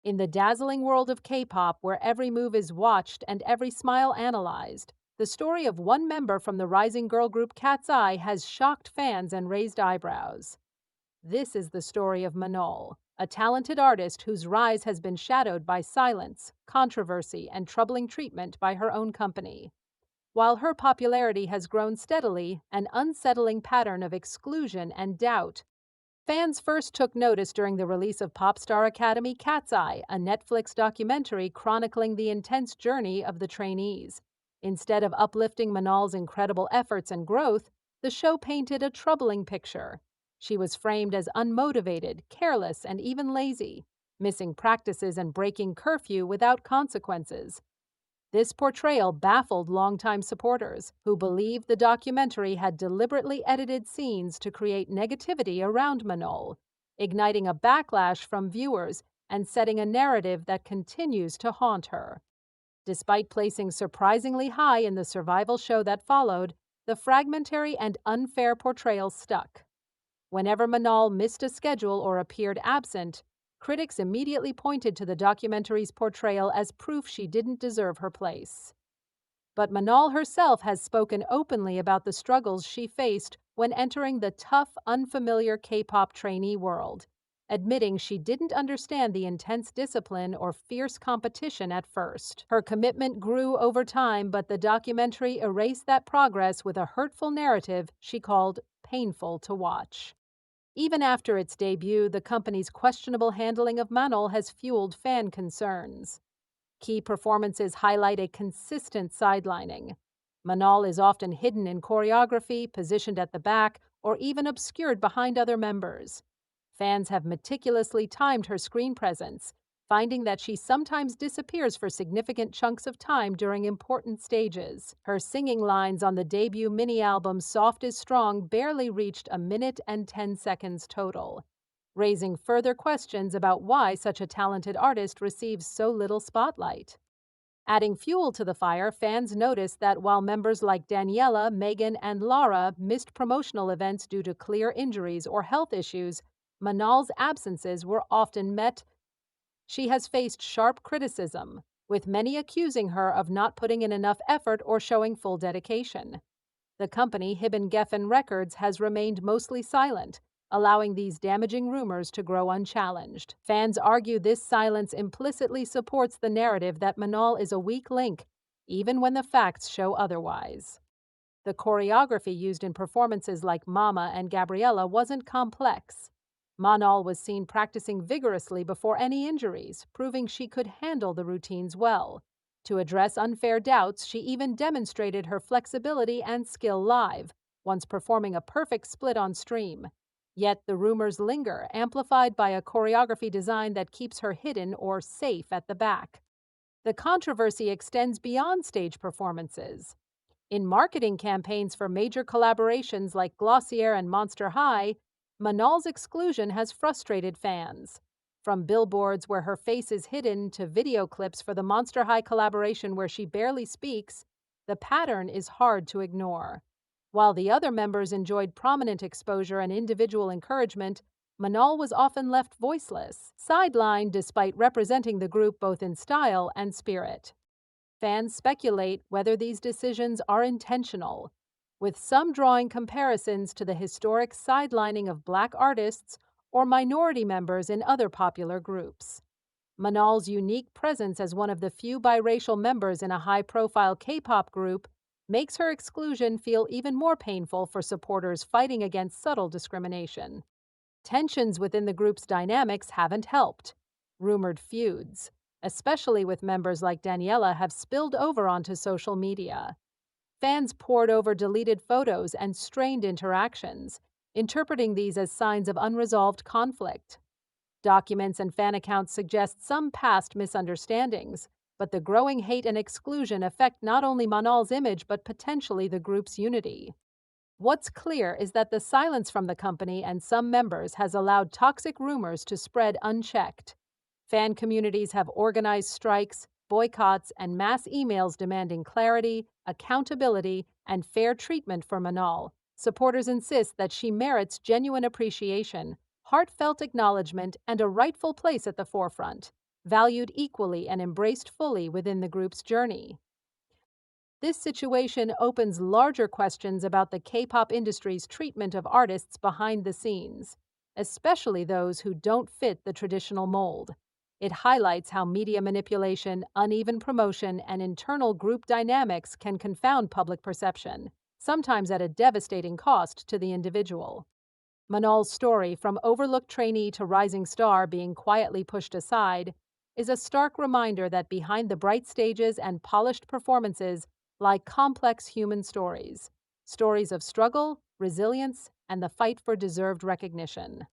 In the dazzling world of K-pop, where every move is watched and every smile analyzed, the story of one member from the rising girl group KATSEYE has shocked fans and raised eyebrows. This is the story of Manon, a talented artist whose rise has been shadowed by silence, controversy, and troubling treatment by her own company. While her popularity has grown steadily, an unsettling pattern of exclusion and doubt. Fans first took notice during the release of pop star academy KATSEYE, a Netflix documentary chronicling the intense journey of the trainees. Instead of uplifting Manal's incredible efforts and growth, the show painted a troubling picture. She was framed as unmotivated, careless, and even lazy, missing practices and breaking curfew without consequences. This portrayal baffled longtime supporters, who believed the documentary had deliberately edited scenes to create negativity around Manon, igniting a backlash from viewers and setting a narrative that continues to haunt her. Despite placing surprisingly high in the survival show that followed, the fragmentary and unfair portrayal stuck. Whenever Manal missed a schedule or appeared absent, critics immediately pointed to the documentary's portrayal as proof she didn't deserve her place. But Manal herself has spoken openly about the struggles she faced when entering the tough, unfamiliar K-pop trainee world, admitting she didn't understand the intense discipline or fierce competition at first. Her commitment grew over time, but the documentary erased that progress with a hurtful narrative she called painful to watch. Even after its debut, the company's questionable handling of Manon has fueled fan concerns. Key performances highlight a consistent sidelining. Manon is often hidden in choreography, positioned at the back, or even obscured behind other members. Fans have meticulously timed her screen presence, finding that she sometimes disappears for significant chunks of time during important stages. Her singing lines on the debut mini-album Soft is Strong barely reached a minute and 10 seconds total, raising further questions about why such a talented artist receives so little spotlight. Adding fuel to the fire, fans noticed that while members like Daniela, Megan, and Lara missed promotional events due to clear injuries or health issues, Manal's absences were often met. She has faced sharp criticism, with many accusing her of not putting in enough effort or showing full dedication. The company, Hibben Geffen Records, has remained mostly silent, allowing these damaging rumors to grow unchallenged. Fans argue this silence implicitly supports the narrative that Manon is a weak link, even when the facts show otherwise. The choreography used in performances like Mama and Gabriella wasn't complex. Manon was seen practicing vigorously before any injuries, proving she could handle the routines well. To address unfair doubts, she even demonstrated her flexibility and skill live, once performing a perfect split on stream. Yet the rumors linger, amplified by a choreography design that keeps her hidden or safe at the back. The controversy extends beyond stage performances. In marketing campaigns for major collaborations like Glossier and Monster High, Manal's exclusion has frustrated fans. From billboards where her face is hidden to video clips for the Monster High collaboration where she barely speaks, the pattern is hard to ignore. While the other members enjoyed prominent exposure and individual encouragement, Manal was often left voiceless, sidelined despite representing the group both in style and spirit. Fans speculate whether these decisions are intentional, with some drawing comparisons to the historic sidelining of Black artists or minority members in other popular groups. Manal's unique presence as one of the few biracial members in a high-profile K-pop group makes her exclusion feel even more painful for supporters fighting against subtle discrimination. Tensions within the group's dynamics haven't helped. Rumored feuds, especially with members like Daniela, have spilled over onto social media. Fans pored over deleted photos and strained interactions, interpreting these as signs of unresolved conflict. Documents and fan accounts suggest some past misunderstandings, but the growing hate and exclusion affect not only Manal's image but potentially the group's unity. What's clear is that the silence from the company and some members has allowed toxic rumors to spread unchecked. Fan communities have organized strikes, boycotts, and mass emails demanding clarity, accountability, and fair treatment for Manal. Supporters insist that she merits genuine appreciation, heartfelt acknowledgement, and a rightful place at the forefront. valued equally and embraced fully within the group's journey. This situation opens larger questions about the K-pop industry's treatment of artists behind the scenes, especially those who don't fit the traditional mold. It highlights how media manipulation, uneven promotion, and internal group dynamics can confound public perception, sometimes at a devastating cost to the individual. Manol's story, from overlooked trainee to rising star being quietly pushed aside, is a stark reminder that behind the bright stages and polished performances lie complex human stories, stories of struggle, resilience, and the fight for deserved recognition.